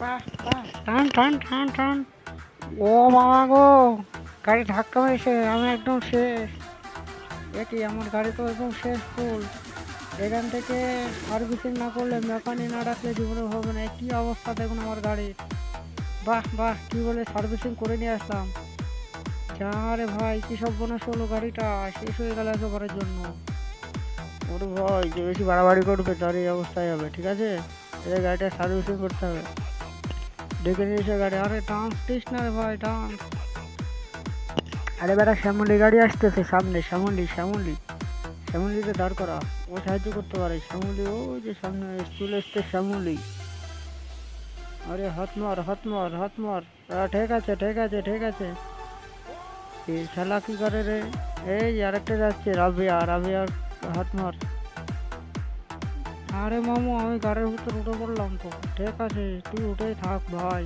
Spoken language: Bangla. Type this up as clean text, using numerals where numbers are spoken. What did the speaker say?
বাহ বাহ, টান টান টান টান। ও বাবা গো, গাড়ি ধাক্কা মেরেছে, আমি একদম শেষ। এ কি, আমার গাড়ি তো একদম শেষ ফুল। এখান থেকে সার্ভিসিং না করলে, মেকানিক না ডাকলে জীবনে হবে না। কি অবস্থা দেখুন আমার গাড়ির। বাহ বাহ, কি বলে সার্ভিসিং করে নিয়ে আসলাম। যা রে ভাই, কি সব বোনাস হলো, গাড়িটা শেষ হয়ে গেল একেবারের জন্য। ওরে ভাই, যে বেশি বাড়াবাড়ি করবে তার এই অবস্থায় হবে, ঠিক আছে? এদের গাড়িটা সার্ভিসিং করতে হবে। ডেকে নিয়েছে গাড়ি, আরে ডান্স দিস না রে ভাই, ডান্স। আরে বেটা, শ্যামলি গাড়ি আসতেছে সামনে, শ্যামলি শ্যামলি। শ্যামলিকে দাঁড় করা, ও সাহায্য করতে পারে। শ্যামলি ওই যে সামনে চলে এসছে শ্যামলি। আরে হাত মার হাত মার হাত মার। ঠিক আছে ঠিক আছে ঠিক আছে। এই শালা কি করে রে? এই যে আরেকটা যাচ্ছে, রাবিয়া রাবিয়ার হাত মার। আরে মামু, আমি গাড়ির ভিতর উঠে পড়লাম তো। ঠিক আছে, তুই উঠেই থাক ভাই।